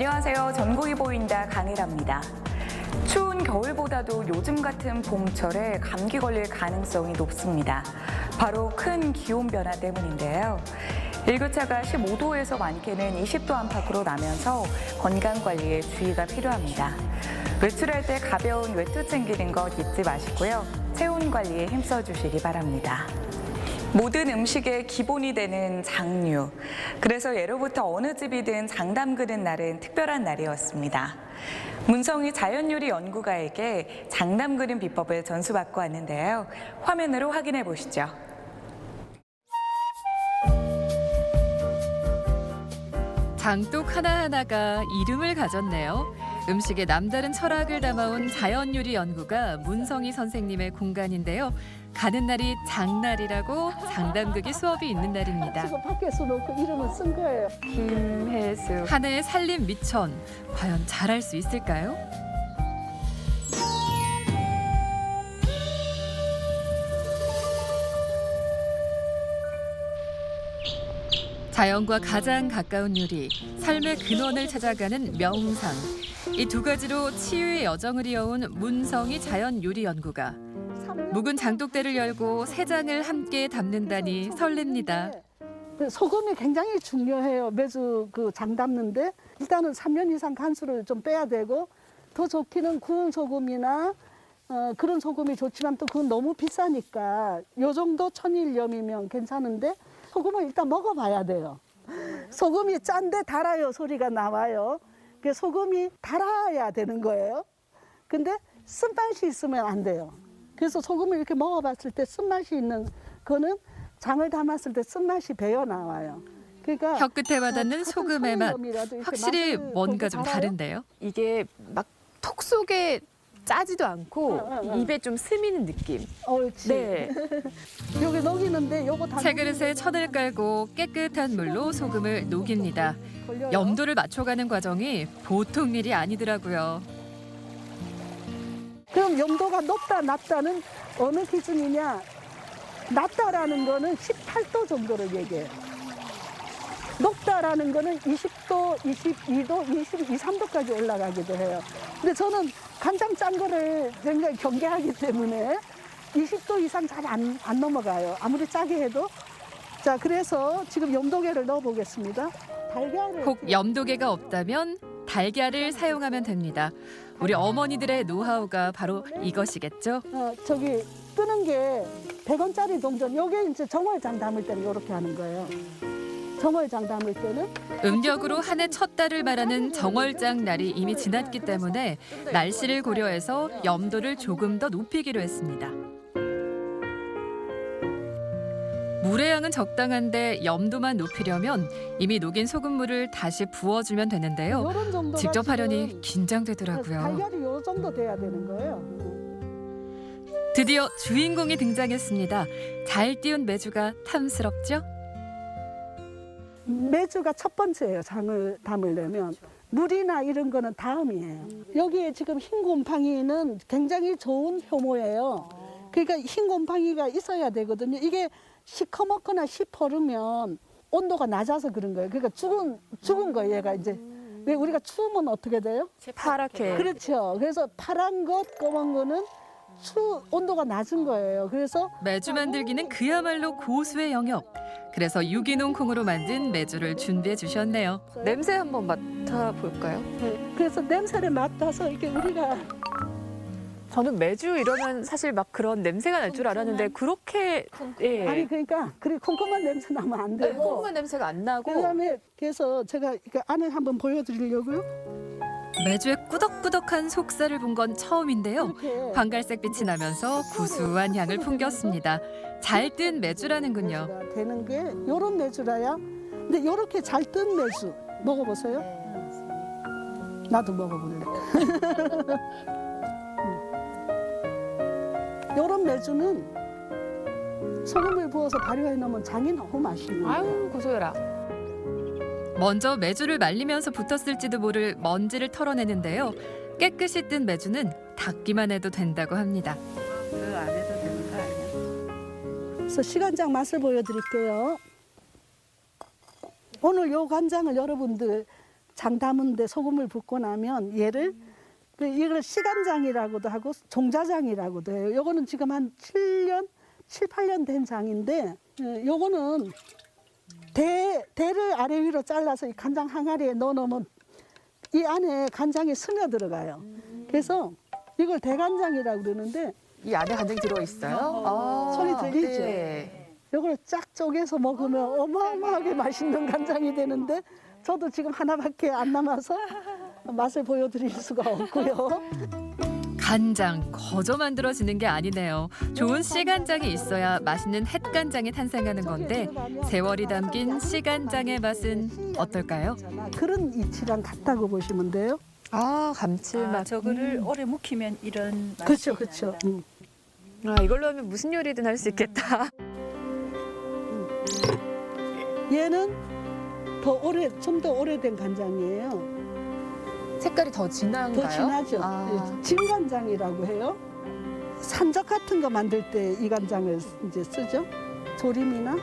안녕하세요. 전국이 보인다 강혜라입니다. 추운 겨울보다도 요즘 같은 봄철에 감기 걸릴 가능성이 높습니다. 바로 큰 기온 변화 때문인데요. 일교차가 15도에서 많게는 20도 안팎으로 나면서 건강관리에 주의가 필요합니다. 외출할 때 가벼운 외투 챙기는 것 잊지 마시고요. 체온 관리에 힘써주시기 바랍니다. 모든 음식의 기본이 되는 장류. 그래서 예로부터 어느 집이든 장 담그는 날은 특별한 날이었습니다. 문성희 자연요리 연구가에게 장 담그는 비법을 전수받고 왔는데요. 화면으로 확인해 보시죠. 장독 하나하나가 이름을 가졌네요. 음식에 남다른 철학을 담아온 자연요리 연구가 문성희 선생님의 공간인데요. 가는 날이 장날이라고 장담그기 수업이 있는 날입니다. 지금 밖에서 놓고 이름을 쓴 거예요. 김혜수. 한 해의 살림 미천, 과연 잘할 수 있을까요? 자연과 가장 가까운 요리, 삶의 근원을 찾아가는 명상. 이 두 가지로 치유의 여정을 이어온 문성희 자연요리연구가 묵은 장독대를 열고 세 장을 함께 담는다니 설렙니다. 소금이 굉장히 중요해요. 매주 장 담는데 일단은 3년 이상 간수를 좀 빼야 되고 더 좋기는 구운 소금이나 그런 소금이 좋지만 또 그건 너무 비싸니까 요 정도 천일염이면 괜찮은데 소금을 일단 먹어봐야 돼요. 소금이 짠데 달아요 소리가 나와요. 소금이 달아야 되는 거예요. 근데 쓴맛이 있으면 안 돼요. 그래서 소금을 이렇게 먹어봤을 때 쓴맛이 있는 거는 장을 담았을 때 쓴맛이 배어 나와요. 그러니까 혀끝에 와닿는 소금의 맛, 확실히 뭔가 좀 알아요? 다른데요? 이게 막 톡 속에 짜지도 않고 입에 좀 스미는 느낌. 옳지. 네. 여기 녹이는데 요거 다 새 그릇에 천을 깔고 깨끗한 물로 소금을 녹입니다. 걸려요. 염도를 맞춰가는 과정이 보통 일이 아니더라고요. 그럼 염도가 높다 낮다는 어느 기준이냐? 낮다라는 거는 18도 정도를 얘기해요. 높다라는 거는 20도, 22도, 22, 3도까지 올라가기도 해요. 근데 저는 간장 짠 거를 굉장히 경계하기 때문에 20도 이상 잘 안 넘어가요. 아무리 짜게 해도. 자, 그래서 지금 염도계를 넣어 보겠습니다. 달걀을 혹 염도계가 없다면 달걀을 사용하면 됩니다. 우리 어머니들의 노하우가 바로 이것이겠죠? 저기 뜨는 게 100원짜리 동전. 요게 이제 정월장 담을 때는 이렇게 하는 거예요. 정월장 담을 때는 음력으로 한 해 첫 달을 말하는 정월장 날이 이미 지났기 때문에 날씨를 고려해서 염도를 조금 더 높이기로 했습니다. 물의 양은 적당한데 염도만 높이려면 이미 녹인 소금물을 다시 부어주면 되는데요. 요런 정도가 직접 하려니 지금 긴장되더라고요. 달걀이 요 정도 돼야 되는 거예요. 드디어 주인공이 등장했습니다. 잘 띄운 메주가 탐스럽죠? 메주가 첫 번째예요. 장을 담으려면. 물이나 이런 거는 다음이에요. 여기에 지금 흰 곰팡이는 굉장히 좋은 효모예요. 그러니까 흰 곰팡이가 있어야 되거든요. 이게 시커멓거나 시퍼르면 온도가 낮아서 그런 거예요. 그러니까 죽은 거예요. 얘가 이제. 왜 우리가 추우면 어떻게 돼요? 파랗게. 그렇죠. 그래서 파란 것, 검은 거는 온도가 낮은 거예요. 그래서 메주 만들기는 그야말로 고수의 영역. 그래서 유기농 콩으로 만든 메주를 준비해 주셨네요. 냄새 한번 맡아볼까요? 그래서 냄새를 맡아서 이렇게 우리가 저는 매주 이러면 사실 막 그런 냄새가 날 줄 알았는데 그렇게 아니 그러니까 그래 콩콩한 냄새 나면 안 되고 콩콩한 냄새가 안 나고 그다음에 그래서 제가 이렇게 안에 한번 보여드리려고요. 메주의 꾸덕꾸덕한 속살을 본 건 처음인데요. 이렇게 황갈색 빛이 나면서 구수한 향을 풍겼습니다. 잘 뜬 메주라는군요. 메주가 되는 게 요런 메주라야. 근데 요렇게 잘 뜬 메주 먹어보세요. 나도 먹어볼래. 요런 메주는 소금을 부어서 발효해 놓으면 장이 너무 맛있는 거예요. 아유 고소해라. 먼저 메주를 말리면서 붙었을지도 모를 먼지를 털어내는데요. 깨끗이 뜬 메주는 닦기만 해도 된다고 합니다. 그 안 해도 되는 거 아니야? 그래서 시간장 맛을 보여드릴게요. 오늘 요 간장을 여러분들 장 담은데 소금을 붓고 나면 얘를 이걸 시간장이라고도 하고 종자장이라고도 해요. 요거는 지금 한 7년, 7, 8년 된 장인데 요거는 대를 아래 위로 잘라서 이 간장 항아리에 넣어놓으면 이 안에 간장이 스며 들어가요. 그래서 이걸 대간장이라고 그러는데 이 안에 간장이 들어있어요? 소리 들리죠? 네. 요걸 쫙 쪼개서 먹으면 어마어마하게 맛있는 간장이 되는데 저도 지금 하나밖에 안 남아서 맛을 보여드릴 수가 없고요. 간장 거저 만들어지는 게 아니네요. 좋은 씨간장이 있어야 맛있는 햇간장이 탄생하는 건데 세월이 담긴 씨간장의 맛은 어떨까요? 그런 이치랑 같다고 보시면 돼요. 아, 감칠맛. 저거를 오래 묵히면 이런 맛이 그렇죠, 그렇죠. 난다. 이걸로 하면 무슨 요리든 할 수 있겠다. 얘는 좀 더 오래된 간장이에요. 색깔이 더 진한가요? 더 진하죠. 아. 예, 진간장이라고 해요. 산적 같은 거 만들 때 이 간장을 이제 쓰죠. 조림이나.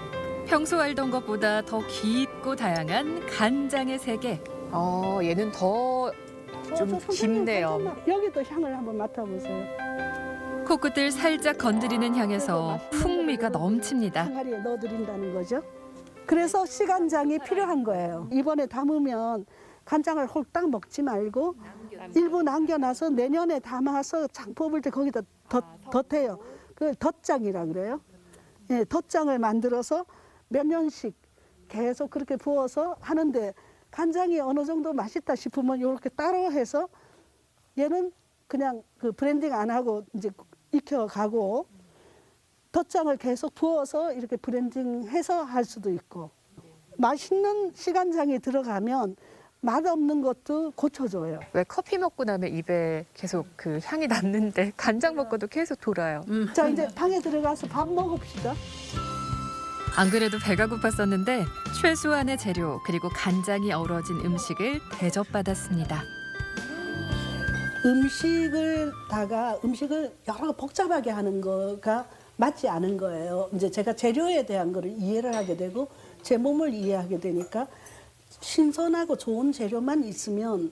평소 알던 것보다 더 깊고 다양한 간장의 세계. 얘는 더 좀 저 선생님 깊네요. 살짝만 여기도 향을 한번 맡아보세요. 코끝을 살짝 건드리는 향에서 풍미가 넘칩니다. 항아리에 넣어드린다는 거죠. 그래서 시간장이 필요한 거예요. 이번에 담으면 간장을 홀딱 먹지 말고 일부 남겨놔서 내년에 담아서 장 뽑을 때 거기다 덧해요. 그걸 덧장이라 그래요. 예, 덧장을 만들어서 몇 년씩 계속 그렇게 부어서 하는데 간장이 어느 정도 맛있다 싶으면 이렇게 따로 해서 얘는 그냥 그 브랜딩 안 하고 이제 익혀가고 덧장을 계속 부어서 이렇게 브랜딩해서 할 수도 있고 맛있는 시간장이 들어가면 맛없는 것도 고쳐줘요. 왜 커피 먹고 나면 입에 계속 그 향이 남는데 간장 먹고도 계속 돌아요. 자 이제 방에 들어가서 밥 먹읍시다. 안 그래도 배가 고팠었는데 최소한의 재료 그리고 간장이 어우러진 음식을 대접받았습니다. 음식을 여러 복잡하게 하는 거가 맞지 않은 거예요. 이제 제가 재료에 대한 거를 이해를 하게 되고 제 몸을 이해하게 되니까 신선하고 좋은 재료만 있으면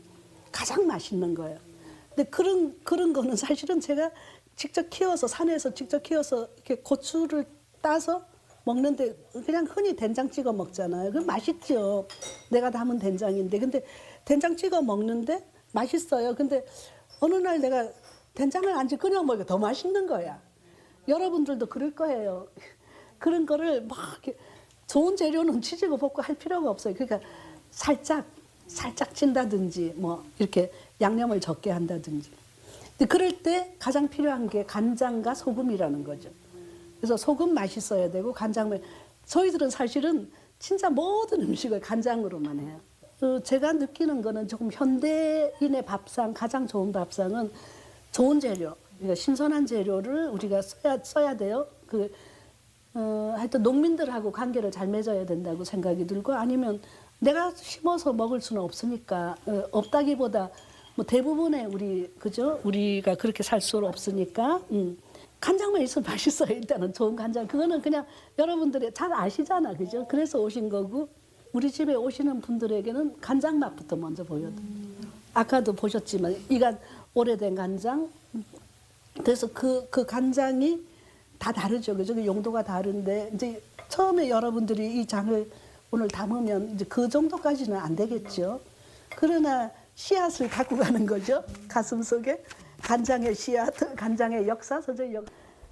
가장 맛있는 거예요. 근데 그런 거는 사실은 제가 직접 키워서 산에서 직접 키워서 이렇게 고추를 따서 먹는데 그냥 흔히 된장 찍어 먹잖아요. 그 맛있죠. 내가 담은 된장인데 근데 된장 찍어 먹는데 맛있어요. 근데 어느 날 내가 된장을 안 찍고 그냥 먹으니까 더 맛있는 거야. 여러분들도 그럴 거예요. 그런 거를 막 이렇게 좋은 재료는 치지고 볶고 할 필요가 없어요. 그러니까 살짝 찐다든지 뭐 이렇게 양념을 적게 한다든지. 근데 그럴 때 가장 필요한 게 간장과 소금이라는 거죠. 그래서 소금 맛있어야 되고 간장을 저희들은 사실은 진짜 모든 음식을 간장으로만 해요. 제가 느끼는 거는 조금 현대인의 밥상 가장 좋은 밥상은 좋은 재료, 그러니까 신선한 재료를 우리가 써야 돼요. 하여튼 농민들하고 관계를 잘 맺어야 된다고 생각이 들고 아니면 내가 심어서 먹을 수는 없으니까 없다기보다 뭐 대부분의 우리가 그렇게 살 수는 없으니까 간장만 있으면 맛있어요. 일단은 좋은 간장. 그거는 그냥 여러분들이 잘 아시잖아, 그죠? 그래서 오신 거고 우리 집에 오시는 분들에게는 간장 맛부터 먼저 보여드려요. 아까도 보셨지만 이간 오래된 간장. 그래서 그 간장이 다 다르죠, 그죠? 용도가 다른데 이제 처음에 여러분들이 이 장을 오늘 담으면 이제 그 정도까지는 안 되겠죠. 그러나 씨앗을 갖고 가는 거죠. 가슴 속에 간장의 씨앗, 간장의 역사, 서적 역.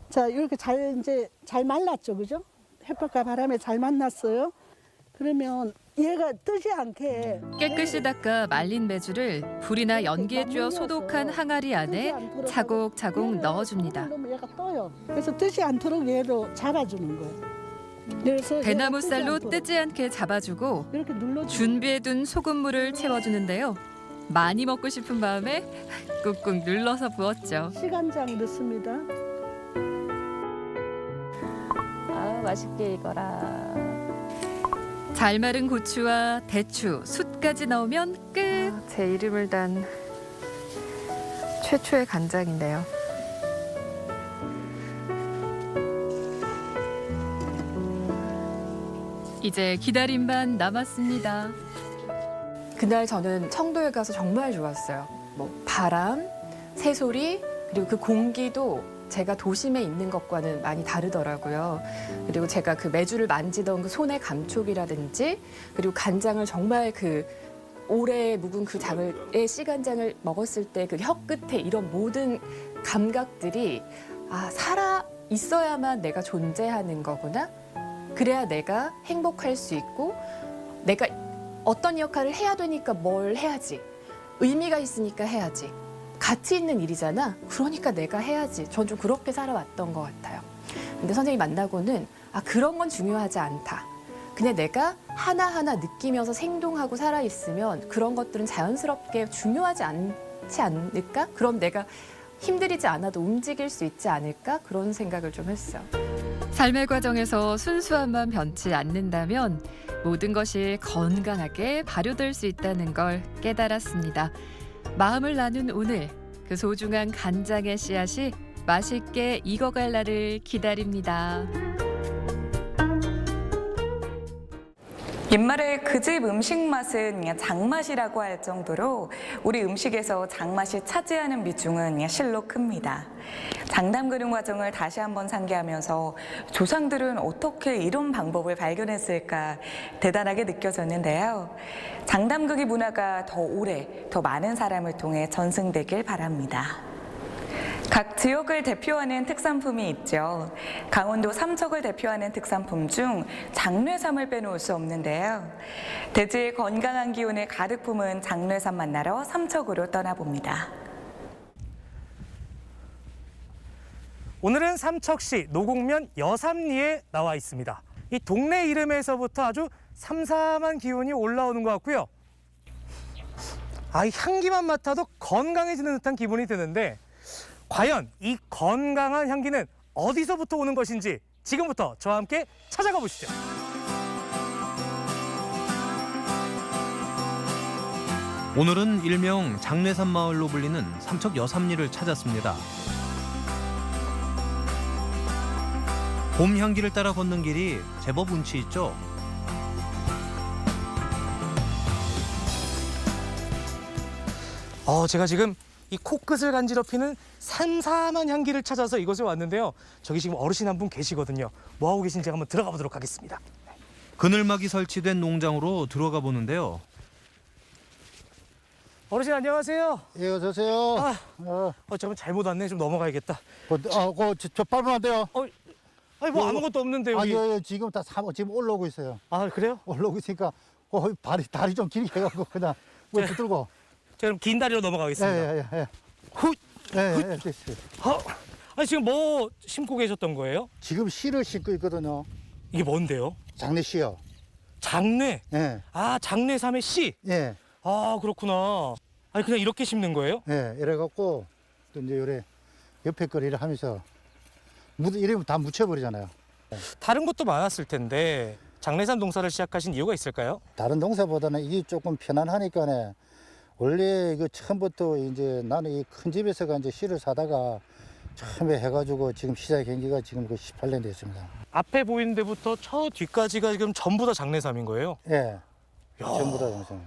자, 이렇게 잘 말랐죠, 그죠? 햇볕과 바람에 잘 만났어요. 그러면 얘가 뜨지 않게 깨끗이 닦아 말린 메주를 불이나 연기에 쬐어 소독한 항아리 안에 차곡차곡 넣어줍니다. 그러면 얘가 떠요. 그래서 뜨지 않도록 얘로 잡아주는 거예요. 그래서 대나무 얘가 쌀로 않도록 뜨지 않게 잡아주고 이렇게 눌러주는 준비해둔 소금물을 채워주는데요. 많이 먹고 싶은 마음에 꾹꾹 눌러서 부었죠. 시간장 넣습니다. 아, 맛있게 익어라. 잘 마른 고추와 대추, 숯까지 넣으면 끝. 제 이름을 단 최초의 간장인데요. 이제 기다림만 남았습니다. 그날 저는 청도에 가서 정말 좋았어요. 뭐 바람, 새소리, 그리고 그 공기도 제가 도심에 있는 것과는 많이 다르더라고요. 그리고 제가 그 메주를 만지던 그 손의 감촉이라든지, 그리고 간장을 정말 그 오래 묵은 그 장의 씨간장을 먹었을 때 그 혀 끝에 이런 모든 감각들이 살아 있어야만 내가 존재하는 거구나. 그래야 내가 행복할 수 있고, 내가 어떤 역할을 해야 되니까 뭘 해야지. 의미가 있으니까 해야지. 가치 있는 일이잖아. 그러니까 내가 해야지. 전 좀 그렇게 살아왔던 것 같아요. 근데 선생님 만나고는 그런 건 중요하지 않다. 그냥 내가 하나하나 느끼면서 생동하고 살아있으면 그런 것들은 자연스럽게 중요하지 않지 않을까? 그럼 내가 힘들이지 않아도 움직일 수 있지 않을까? 그런 생각을 좀 했어요. 삶의 과정에서 순수함만 변치 않는다면 모든 것이 건강하게 발효될 수 있다는 걸 깨달았습니다. 마음을 나눈 오늘, 그 소중한 간장의 씨앗이 맛있게 익어갈 날을 기다립니다. 옛말에 그 집 음식 맛은 장맛이라고 할 정도로 우리 음식에서 장맛이 차지하는 비중은 실로 큽니다. 장 담그는 과정을 다시 한번 상기하면서 조상들은 어떻게 이런 방법을 발견했을까 대단하게 느껴졌는데요. 장 담그기 문화가 더 오래, 더 많은 사람을 통해 전승되길 바랍니다. 각 지역을 대표하는 특산품이 있죠. 강원도 삼척을 대표하는 특산품 중 장례삼을 빼놓을 수 없는데요. 대지의 건강한 기운을 가득 품은 장례삼 만나러 삼척으로 떠나봅니다. 오늘은 삼척시 노곡면 여삼리에 나와 있습니다. 이 동네 이름에서부터 아주 삼삼한 기운이 올라오는 것 같고요. 이 향기만 맡아도 건강해지는 듯한 기분이 드는데, 과연 이 건강한 향기는 어디서부터 오는 것인지 지금부터 저와 함께 찾아가 보시죠. 오늘은 일명 장례삼 마을로 불리는 삼척 여삼리를 찾았습니다. 봄 향기를 따라 걷는 길이 제법 운치 있죠. 제가 지금 이 코끝을 간지럽히는 삼삼한 향기를 찾아서 이곳에 왔는데요. 저기 지금 어르신 한 분 계시거든요. 뭐하고 계신지 한번 들어가 보도록 하겠습니다. 그늘막이 설치된 농장으로 들어가 보는데요. 어르신 안녕하세요. 예, 어서 오세요. 잠깐 잘못 왔네. 좀 넘어가야겠다. 저 밟으면 안 돼요. 뭐 아무것도 없는데 여기. 지금 다 지금 올라오고 있어요. 그래요? 올라오고 있으니까 다리 좀 길게 해갖고 그냥 붙들고. 제가 그럼 긴 다리로 넘어가겠습니다. 예. 훗! 됐어요. 지금 뭐 심고 계셨던 거예요? 지금 씨를 심고 있거든요. 이게 뭔데요? 장례 씨요. 장례? 예, 장례삼의 씨? 예, 그렇구나. 그냥 이렇게 심는 거예요? 예. 이래갖고 또 이제 요래 옆에 거리를 하면서 이러면 다 묻혀버리잖아요. 다른 것도 많았을 텐데 장례삼 농사를 시작하신 이유가 있을까요? 다른 농사보다는 이게 조금 편안하니까네. 원래 이거 처음부터 이제 나는 이 큰 집에서가 이제 씨를 사다가 처음에 해가지고 지금 시작한 지가 지금 그 18년 됐습니다. 앞에 보이는 데부터 저 뒤까지가 지금 전부 다 장례삼인 거예요? 예, 야. 전부 다 장례.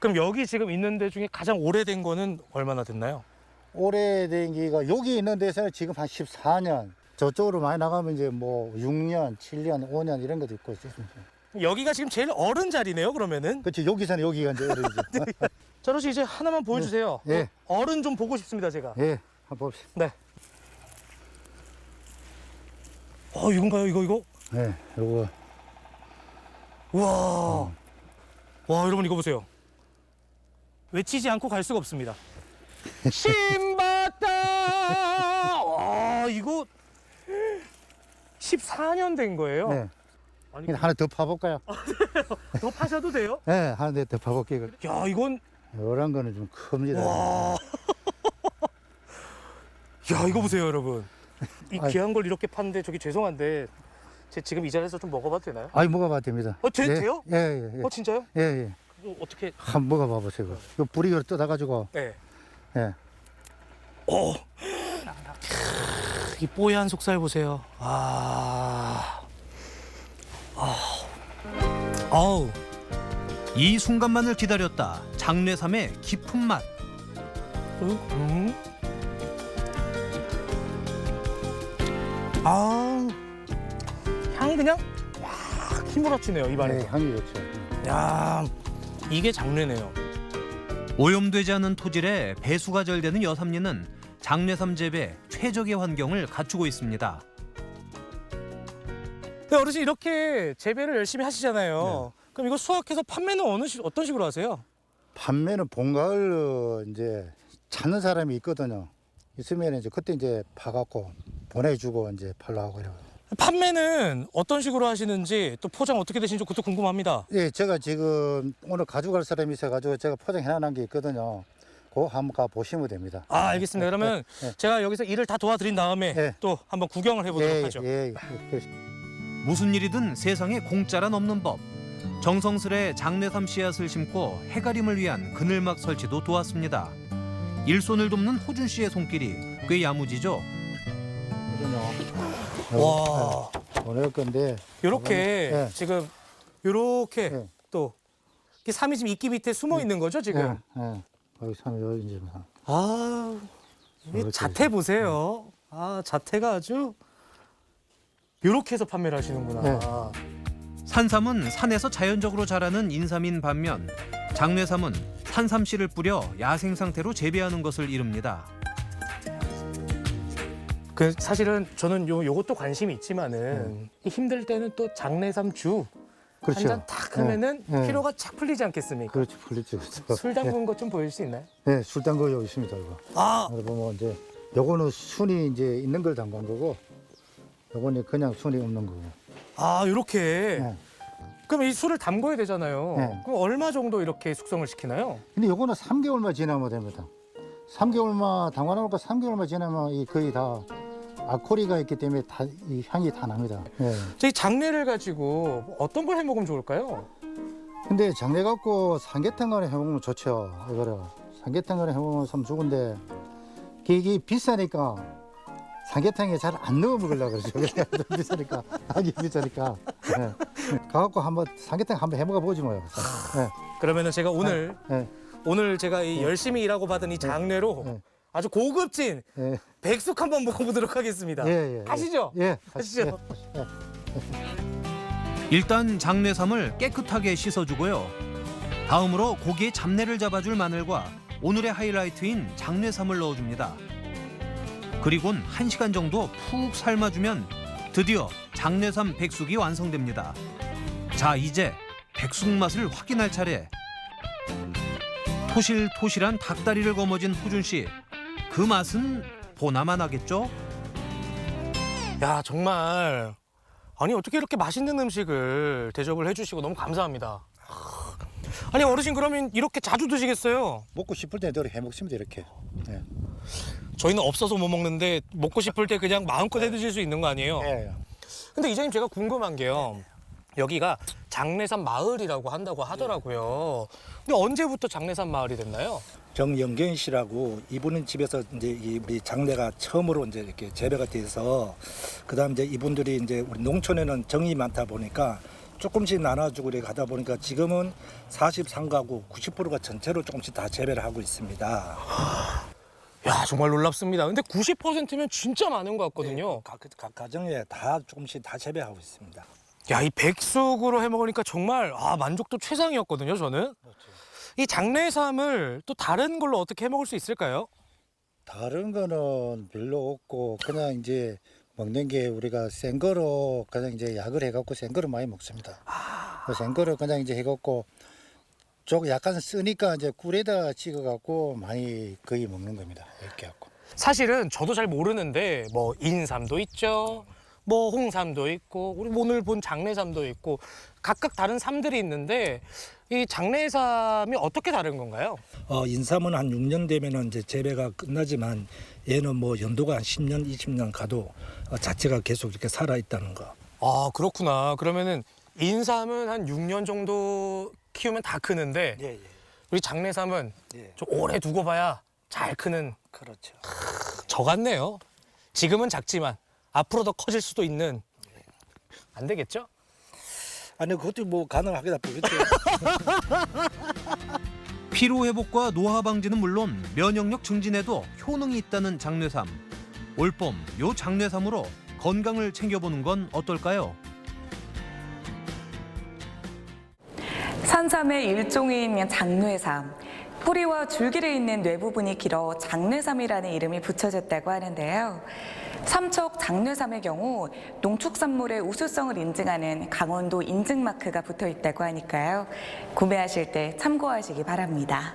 그럼 여기 지금 있는 데 중에 가장 오래된 거는 얼마나 됐나요? 오래된 기가 여기 있는 데서는 지금 한 14년. 저쪽으로 많이 나가면 이제 뭐 6년, 7년, 5년 이런 것도 있고 있습니다. 여기가 지금 제일 어른 자리네요, 그러면은? 그렇지, 여기서는 여기가 이제 어른이죠. 자, 어르신 이제 하나만 보여주세요. 예. 어른 좀 보고 싶습니다, 제가. 예, 한번 봅시다. 네. 이건가요, 이거? 네, 요거. 우와. 와, 여러분 이거 보세요. 외치지 않고 갈 수가 없습니다. 신봤다! 와, 이거 14년 된 거예요? 네. 아니, 하나 더 파볼까요? 더 파셔도 돼요? 네, 하나 더 파볼게요. 야, 이건 요런 거는 좀 큽니다. 와. 야, 이거 보세요, 여러분. 이 귀한 걸 이렇게 파는데 저기 죄송한데 제 지금 이 자리에서 좀 먹어봐도 되나요? 먹어봐도 됩니다. 돼요? 예. 진짜요? 예. 이거 어떻게? 한번 먹어봐 보세요. 이 뿌리를 뜯어가지고. 네. 예. 이 뽀얀 속살 보세요. 아우. 이 순간만을 기다렸다. 장례삼의 깊은 맛. 아, 향이 그냥 막 휘몰아치네요 입안에. 네, 향이 좋죠. 야, 이게 장례네요. 오염되지 않은 토질에 배수가 잘 되는 여삼리는 장례삼 재배 최적의 환경을 갖추고 있습니다. 네, 어르신 이렇게 재배를 열심히 하시잖아요. 그럼 이거 수확해서 판매는 어떤 식으로 하세요? 판매는 봄, 가을 이제 찾는 사람이 있거든요. 있으면 이제 그때 이제 파갖고 보내주고 이제 팔라고 그래요. 판매는 어떤 식으로 하시는지 또 포장 어떻게 되시는지 그것도 궁금합니다. 예, 제가 지금 오늘 가져갈 사람이 있어가지고 제가 포장해놓은 게 있거든요. 그거 한번 가 보시면 됩니다. 아, 알겠습니다. 그러면 제가 여기서 일을 다 도와드린 다음에 네. 또 한번 구경을 해보도록 하죠. 예. 무슨 일이든 세상에 공짜란 없는 법. 정성스레 장례삼 씨앗을 심고 해가림을 위한 그늘막 설치도 도왔습니다. 일손을 돕는 호준 씨의 손길이 꽤 야무지죠. 와, 보낼 건데 요렇게 네. 지금 요렇게 네. 또 이게 삼이 지금 이끼 밑에 숨어 있는 거죠 지금? 예. 여기 참 여기 이제 아, 이 이렇게. 자태 보세요. 아, 자태가 아주 요렇게 해서 판매를 하시는구나. 네. 산삼은 산에서 자연적으로 자라는 인삼인 반면 장례삼은 산삼씨를 뿌려 야생 상태로 재배하는 것을 이릅니다. 그 사실은 저는 요것도 관심이 있지만은 이 힘들 때는 또 장례삼 주 한 그렇죠. 잔 탁 하면은 네. 피로가 착 풀리지 않겠습니까? 그렇지 풀리죠. 술 담근 것 좀 보일 수 있나요? 네, 술 담그 여기 있습니다 이거. 아, 여기 보면 이제 요거는 순이 이제 있는 걸 담근 거고, 요거는 그냥 순이 없는 거고. 아, 요렇게. 네. 그럼 이 술을 담궈야 되잖아요. 네. 그럼 얼마 정도 이렇게 숙성을 시키나요? 근데 요거는 3개월만 지나면 됩니다. 3개월만 담가놓고 3개월만 지나면 이 거의 다 알코올이 있기 때문에 다 이 향이 다 납니다. 네. 저희 장례를 가지고 어떤 걸 해 먹으면 좋을까요? 근데 장례 갖고 삼계탕을 해 먹으면 좋죠. 이거를 삼계탕을 해 먹으면 참 좋은데 이게 비싸니까 삼계탕에 잘 안 넣어 먹으려고 그러죠. 비싸니까 하기 비싸니까. 네. 가갖고 한번 삼계탕 한번 해 먹어 보지 뭐요. 네. 그러면은 제가 오늘 네. 오늘 제가 이 열심히 일하고 받은 이 장례로 네. 아주 고급진 네. 백숙 한번 먹어보도록 하겠습니다. 예. 가시죠. 예. 가시죠. 예. 일단 장례삼을 깨끗하게 씻어주고요. 다음으로 고기에 잡내를 잡아줄 마늘과 오늘의 하이라이트인 장례삼을 넣어줍니다. 그리곤 1시간 정도 푹 삶아주면 드디어 장례삼 백숙이 완성됩니다. 자, 이제 백숙 맛을 확인할 차례. 토실토실한 닭다리를 거머쥔 호준 씨. 그 맛은 보나만 하겠죠? 야, 정말 아니 어떻게 이렇게 맛있는 음식을 대접을 해주시고 너무 감사합니다. 아니 어르신 그러면 이렇게 자주 드시겠어요? 먹고 싶을 때 늘 해 먹습니다 이렇게. 네. 저희는 없어서 못 먹는데 먹고 싶을 때 그냥 마음껏 해 드실 수 있는 거 아니에요? 예. 근데 이장님 제가 궁금한 게요. 여기가 장례삼 마을이라고 한다고 하더라고요. 근데 언제부터 장례삼 마을이 됐나요? 정영경 씨라고 이분은 집에서 이제 이 우리 장례가 처음으로 이제 이렇게 재배가 돼서 그다음 이제 이분들이 이제 우리 농촌에는 정이 많다 보니까 조금씩 나눠주고 이렇게 하다 보니까 지금은 43가구 90%가 전체로 조금씩 다 재배를 하고 있습니다. 야, 정말 놀랍습니다. 근데 90%면 진짜 많은 것 같거든요. 각 가정에 다 조금씩 다 재배하고 있습니다. 야, 이 백숙으로 해 먹으니까 정말 만족도 최상이었거든요, 저는. 이 장례삼을 또 다른 걸로 어떻게 해 먹을 수 있을까요? 다른 거는 별로 없고 그냥 이제 먹는 게 우리가 센 거로 그냥 이제 약을 해갖고 센 거로 많이 먹습니다. 센 거로 그냥 이제 해갖고 좀 약간 쓰니까 이제 꿀에다 찍어갖고 많이 거의 먹는 겁니다. 이렇게 갖고. 사실은 저도 잘 모르는데 뭐 인삼도 있죠. 뭐 홍삼도 있고 우리 오늘 본 장례삼도 있고 각각 다른 삼들이 있는데 이 장례삼이 어떻게 다른 건가요? 인삼은 한 6년 되면은 이제 재배가 끝나지만 얘는 뭐 연도가 한 10년, 20년 가도 자체가 계속 이렇게 살아 있다는 거. 아, 그렇구나. 그러면은 인삼은 한 6년 정도 키우면 다 크는데 예. 우리 장례삼은 예. 좀 오래 두고 봐야 잘 크는 그렇죠. 저 같네요. 지금은 작지만 앞으로 더 커질 수도 있는. 안 되겠죠? 아니 그것도 뭐 가능하겠다 보겠죠. 피로 회복과 노화 방지는 물론 면역력 증진에도 효능이 있다는 장뇌삼. 올봄 요 장뇌삼으로 건강을 챙겨보는 건 어떨까요? 산삼의 일종인 장뇌삼. 뿌리와 줄기를 잇는 뇌 부분이 길어 장뇌삼이라는 이름이 붙여졌다고 하는데요. 삼척 장뇌삼의 경우 농축산물의 우수성을 인증하는 강원도 인증마크가 붙어 있다고 하니까요. 구매하실 때 참고하시기 바랍니다.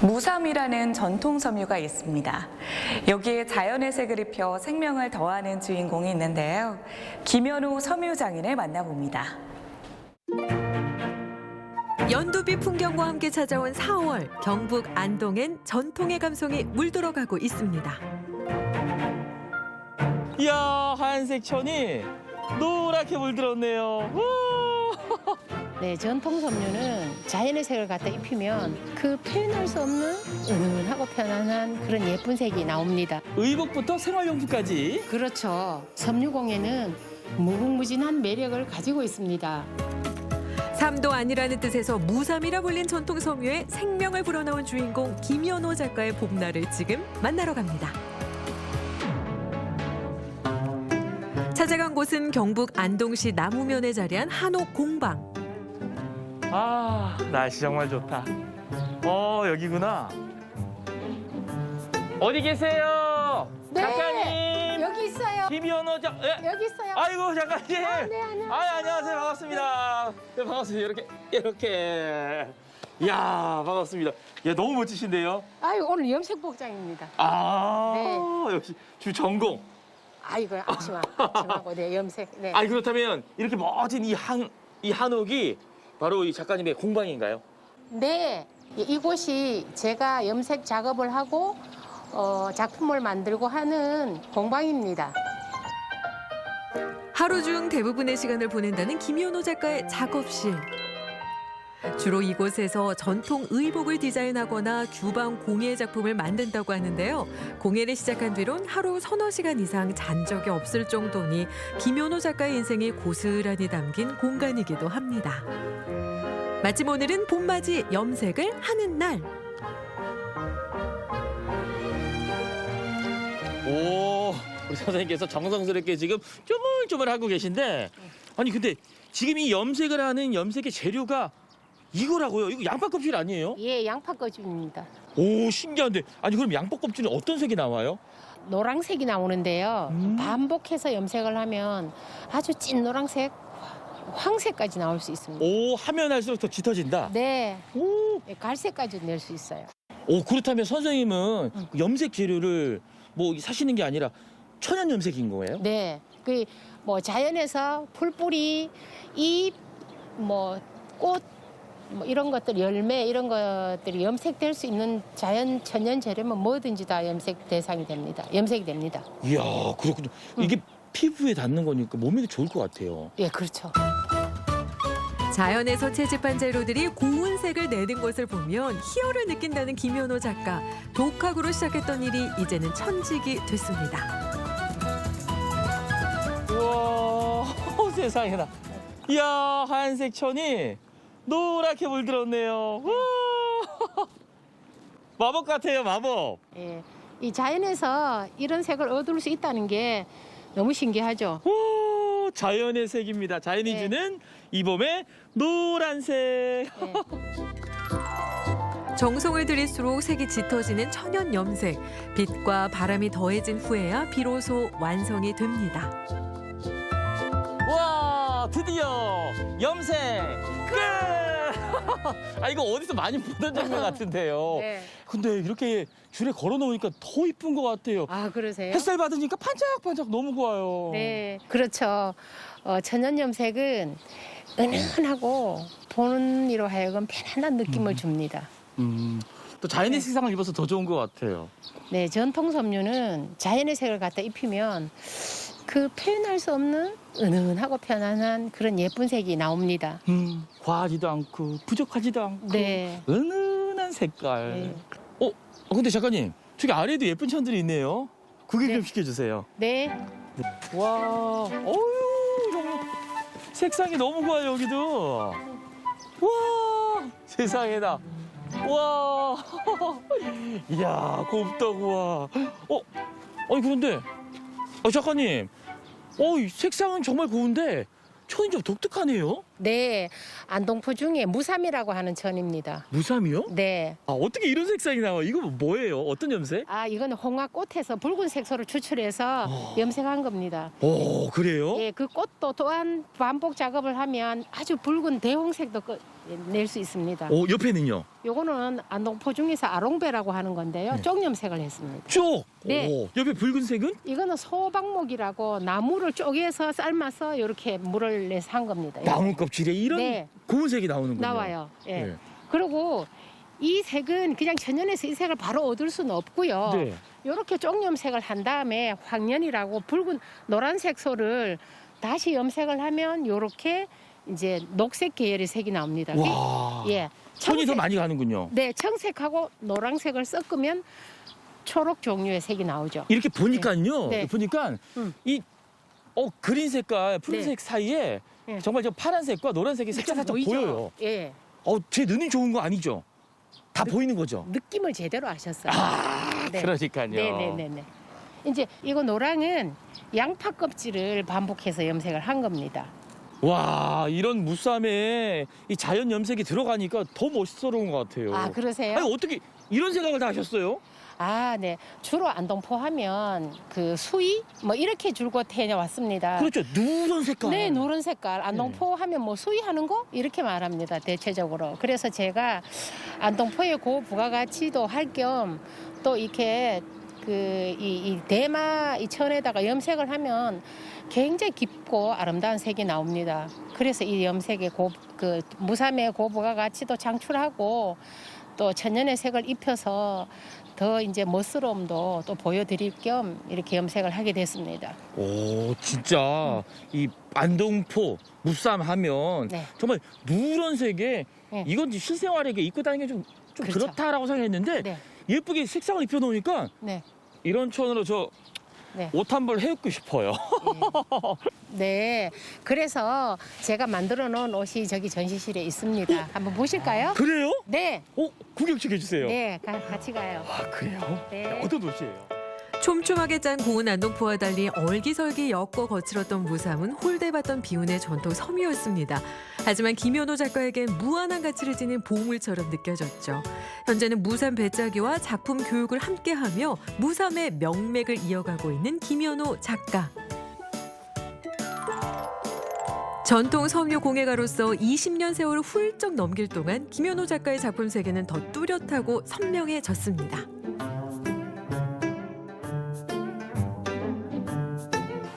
무삼이라는 전통 섬유가 있습니다. 여기에 자연의 색을 입혀 생명을 더하는 주인공이 있는데요. 김현우 섬유장인을 만나봅니다. 연두빛 풍경과 함께 찾아온 4월, 경북 안동엔 전통의 감성이 물들어가고 있습니다. 이야, 하얀색 천이 노랗게 물들었네요. 네, 전통 섬유는 자연의 색을 갖다 입히면 그 표현할 수 없는 은은하고 편안한 그런 예쁜 색이 나옵니다. 의복부터 생활용품까지. 그렇죠. 섬유공예는 무궁무진한 매력을 가지고 있습니다. 삼도 아니라는 뜻에서 무삼이라 불린 전통 섬유에 생명을 불어넣은 주인공 김현호 작가의 봄날을 지금 만나러 갑니다. 찾아간 곳은 경북 안동시 남우면에 자리한 한옥 공방. 아, 날씨 정말 좋다. 여기구나. 어디 계세요? 네, 작가님. 여기 있어요. 김현호 작. 여기 있어요. 아이고, 작가님. 네, 안녕하세요. 안녕하세요. 반갑습니다. 네, 반갑습니다. 이렇게. 이야, 반갑습니다. 야, 너무 멋지신데요? 아유, 오늘 염색복장입니다. 아, 역시 주 전공. 아이고, 앞치마하고 네, 염색. 네. 아니, 그렇다면 이렇게 멋진 이 한옥이 바로 이 작가님의 공방인가요? 네, 이곳이 제가 염색 작업을 하고 작품을 만들고 하는 공방입니다. 하루 중 대부분의 시간을 보낸다는 김현호 작가의 작업실. 주로 이곳에서 전통 의복을 디자인하거나 주방 공예 작품을 만든다고 하는데요. 공예를 시작한 뒤론 하루 서너 시간 이상 잔 적이 없을 정도니 김현호 작가의 인생이 고스란히 담긴 공간이기도 합니다. 마침 오늘은 봄맞이 염색을 하는 날. 오, 우리 선생님께서 정성스럽게 지금 쪼물쪼물하고 계신데, 아니 근데 지금 이 염색을 하는 염색의 재료가 이거라고요? 이거 양파 껍질 아니에요? 예, 양파 껍질입니다. 오, 신기한데. 아니 그럼 양파 껍질은 어떤 색이 나와요? 노란색이 나오는데요. 반복해서 염색을 하면 아주 찐 노란색, 황색까지 나올 수 있습니다. 오, 하면 할수록 더 짙어진다? 네, 오, 갈색까지 낼 수 있어요. 오, 그렇다면 선생님은 염색 재료를 뭐 사시는 게 아니라 천연 염색인 거예요? 네, 그 뭐 자연에서 풀뿌리, 잎, 뭐 꽃, 뭐 이런 것들, 열매 이런 것들이 염색될 수 있는 자연 천연 재료면 뭐든지 다 염색 대상이 됩니다. 염색이 됩니다. 이야, 그렇군요. 이게 피부에 닿는 거니까 몸에도 좋을 것 같아요. 예, 그렇죠. 자연에서 채집한 재료들이 고운 색을 내는 것을 보면 희열을 느낀다는 김현호 작가. 독학으로 시작했던 일이 이제는 천직이 됐습니다. 우와, 세상에나. 이야, 하얀색 천이 노랗게 물들었네요. 우와, 마법 같아요, 마법. 예, 이 자연에서 이런 색을 얻을 수 있다는 게 너무 신기하죠. 오, 자연의 색입니다. 자연이 네. 주는 이 봄의 노란색. 네. 정성을 들일수록 색이 짙어지는 천연 염색. 빛과 바람이 더해진 후에야 비로소 완성이 됩니다. 와, 드디어 염색 끝! 아, 이거 어디서 많이 보던 장면 같은데요. 네. 근데 이렇게 줄에 걸어놓으니까 더 이쁜 것 같아요. 아, 그러세요? 햇살 받으니까 반짝반짝 너무 좋아요. 네, 그렇죠. 천연 염색은 은은하고 보는 이로 하여금 편안한 느낌을 줍니다. 또 자연의 색상을 입어서 더 좋은 것 같아요. 네, 전통 섬유는 자연의 색을 갖다 입히면 그 표현할 수 없는 은은하고 편안한 그런 예쁜 색이 나옵니다. 과하지도 않고 부족하지도 않고 네. 은은한 색깔. 네. 근데 작가님, 저기 아래에도 예쁜 천들이 있네요. 구경 좀 시켜주세요. 네. 와, 어휴, 정말 색상이 너무 좋아요, 여기도. 와, 세상에나. 와, 이야, 곱다고 와. 아니 그런데, 작가님, 이 색상은 정말 고운데 천이 좀 독특하네요. 네, 안동포 중에 무삼이라고 하는 천입니다. 무삼이요? 네. 어떻게 이런 색상이 나와? 이거 뭐예요? 어떤 염색? 이거는 홍화꽃에서 붉은 색소를 추출해서 염색한 겁니다. 그래요? 예, 그 꽃도 또한 반복 작업을 하면 아주 붉은 대홍색도 낼 수 있습니다. 옆에는요? 요거는 안동포 중에서 아롱배라고 하는 건데요. 네. 쪽염색을 했습니다. 쪽? 네. 옆에 붉은색은? 이거는 소박목이라고 나무를 쪼개서 삶아서 이렇게 물을 내서 한 겁니다. 나무 껍질에 이런 네. 고운 색이 나오는군요. 나와요. 예. 네. 그리고 이 색은 그냥 천연에서 이 색을 바로 얻을 수는 없고요. 네. 이렇게 쪽염색을 한 다음에 황연이라고 붉은 노란색 소를 다시 염색을 하면 이렇게 이제 녹색 계열의 색이 나옵니다. 와. 예. 천이 더 많이 가는군요. 네, 청색하고 노란색을 섞으면 초록 종류의 색이 나오죠. 이렇게 보니까요. 네. 보니까 이 그린 색깔, 푸른색 사이에 네. 정말 저 파란색과 노란색이 살짝 보이죠? 보여요. 예. 제 눈이 좋은 거 아니죠? 다 보이는 거죠? 느낌을 제대로 아셨어요. 네. 그러니까요. 네네네. 이제 이거 노랑은 양파 껍질을 반복해서 염색을 한 겁니다. 와, 이런 무쌈에 이 자연 염색이 들어가니까 더 멋스러운 것 같아요. 그러세요? 아니, 어떻게 이런 생각을 다 하셨어요? 네. 주로 안동포 하면 그 수이 뭐 이렇게 줄곧 해왔습니다. 그렇죠. 누런 색깔. 네, 노란 색깔. 안동포 하면 뭐 수이 하는 거 이렇게 말합니다. 대체적으로. 그래서 제가 안동포의 고부가가치도 할 겸 또 이렇게 이 대마 이 천에다가 염색을 하면 굉장히 깊고 아름다운 색이 나옵니다. 그래서 이 염색의 무삼의 고부가가치도 장출하고 또 천연의 색을 입혀서 더 이제 멋스러움도 또 보여드릴 겸 이렇게 염색을 하게 됐습니다. 오, 진짜 이 안동포 무쌈 하면 네. 정말 누런색에 네. 이건 실생활에 입고 다니는 게 좀 그렇죠. 그렇다라고 생각했는데 네. 예쁘게 색상을 입혀놓으니까 네. 이런 천으로 네. 옷 한 벌 해입고 싶어요. 네. 그래서 제가 만들어 놓은 옷이 저기 전시실에 있습니다. 한번 보실까요? 그래요? 네. 구경식 해주세요. 네. 같이 가요. 그래요? 네. 어떤 옷이에요? 촘촘하게 짠 고운 안동포와 달리 얼기설기 옅고 거칠었던 무삼은 홀대받던 비운의 전통 섬이었습니다. 하지만 김현호 작가에겐 무한한 가치를 지닌 보물처럼 느껴졌죠. 현재는 무삼 배짜기와 작품 교육을 함께하며 무삼의 명맥을 이어가고 있는 김현호 작가. 전통 섬유 공예가로서 20년 세월을 훌쩍 넘길 동안 김현호 작가의 작품 세계는 더 뚜렷하고 선명해졌습니다.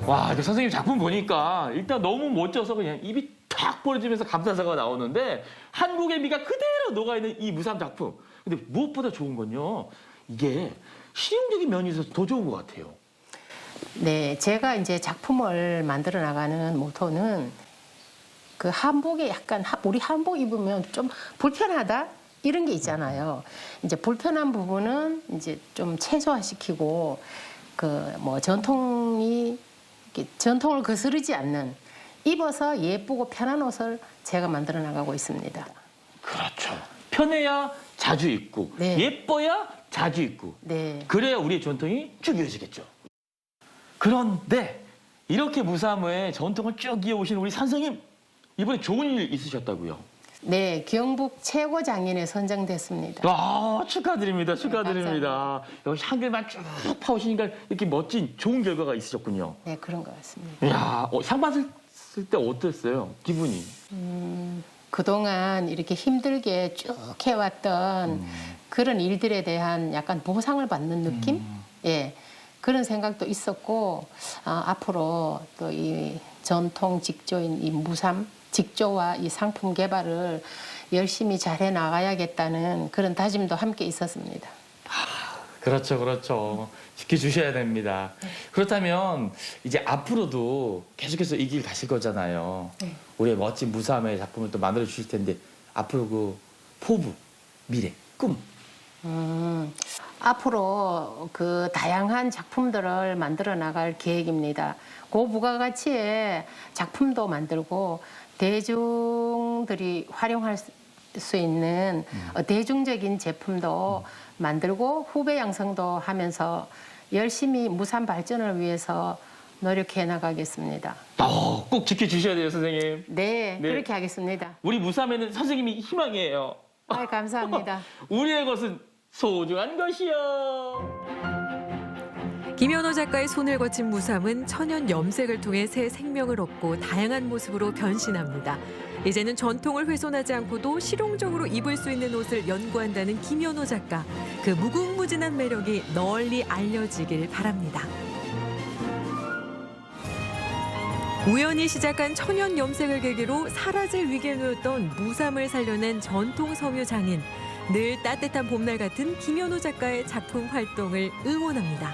와, 선생님 작품 보니까 일단 너무 멋져서 그냥 입이 탁 벌어지면서 감탄사가 나오는데 한국의 미가 그대로 녹아있는 이 무삼 작품. 근데 무엇보다 좋은 건요. 이게 실용적인 면이 있어서 더 좋은 것 같아요. 네. 제가 이제 작품을 만들어 나가는 모토는 그 한복에 약간 우리 한복 입으면 좀 불편하다? 이런 게 있잖아요. 이제 불편한 부분은 이제 좀 최소화시키고 전통을 거스르지 않는 입어서 예쁘고 편한 옷을 제가 만들어 나가고 있습니다. 그렇죠. 편해야 자주 입고 네. 예뻐야 자주 입고 네. 그래야 우리의 전통이 쭉 이어지겠죠. 그런데 이렇게 무삼의 전통을 쭉 이어오신 우리 선생님 이번에 좋은 일 있으셨다고요? 네, 경북 최고 장인에 선정됐습니다. 축하드립니다. 축하드립니다. 여기 한글만 쭉 파오시니까 이렇게 멋진 좋은 결과가 있으셨군요. 네, 그런 것 같습니다. 이야, 상 받았을 때 어땠어요? 기분이? 그동안 이렇게 힘들게 쭉 해왔던 그런 일들에 대한 약간 보상을 받는 느낌? 예. 그런 생각도 있었고, 앞으로 또 이 전통 직조인 이 무삼, 직조와 이 상품 개발을 열심히 잘해 나가야겠다는 그런 다짐도 함께 있었습니다. 그렇죠, 그렇죠. 지켜주셔야 됩니다. 그렇다면 이제 앞으로도 계속해서 이 길 가실 거잖아요. 네. 우리의 멋진 무삼의 작품을 또 만들어 주실 텐데 앞으로 그 포부, 미래, 꿈. 앞으로 그 다양한 작품들을 만들어 나갈 계획입니다. 고부가가치의 작품도 만들고 대중들이 활용할 수 있는 대중적인 제품도 만들고 후배 양성도 하면서 열심히 무산 발전을 위해서 노력해 나가겠습니다. 꼭 지켜주셔야 돼요, 선생님. 네, 그렇게 하겠습니다. 우리 무삼에는 선생님이 희망이에요. 감사합니다. 우리의 것은 소중한 것이요. 김현호 작가의 손을 거친 무삼은 천연 염색을 통해 새 생명을 얻고 다양한 모습으로 변신합니다. 이제는 전통을 훼손하지 않고도 실용적으로 입을 수 있는 옷을 연구한다는 김현호 작가. 그 무궁무진한 매력이 널리 알려지길 바랍니다. 우연히 시작한 천연 염색을 계기로 사라질 위기에 놓였던 무삼을 살려낸 전통 섬유 장인. 늘 따뜻한 봄날 같은 김현호 작가의 작품 활동을 응원합니다.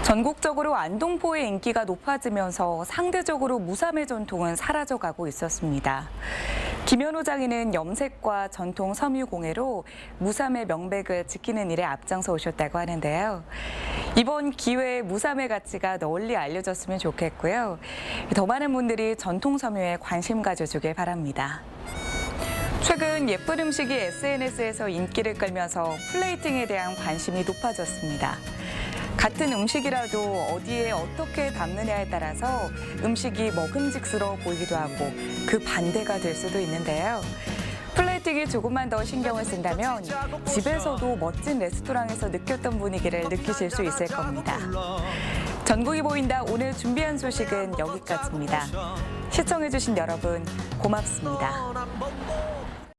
전국적으로 안동포의 인기가 높아지면서 상대적으로 무삼의 전통은 사라져가고 있었습니다. 김현호 장인은 염색과 전통 섬유 공예로 무삼의 명백을 지키는 일에 앞장서 오셨다고 하는데요. 이번 기회에 무삼의 가치가 널리 알려졌으면 좋겠고요. 더 많은 분들이 전통 섬유에 관심 가져주길 바랍니다. 최근 예쁜 음식이 SNS에서 인기를 끌면서 플레이팅에 대한 관심이 높아졌습니다. 같은 음식이라도 어디에 어떻게 담느냐에 따라서 음식이 먹음직스러워 보이기도 하고 그 반대가 될 수도 있는데요. 플레이팅에 조금만 더 신경을 쓴다면 집에서도 멋진 레스토랑에서 느꼈던 분위기를 느끼실 수 있을 겁니다. 전국이 보인다 오늘 준비한 소식은 여기까지입니다. 시청해주신 여러분 고맙습니다.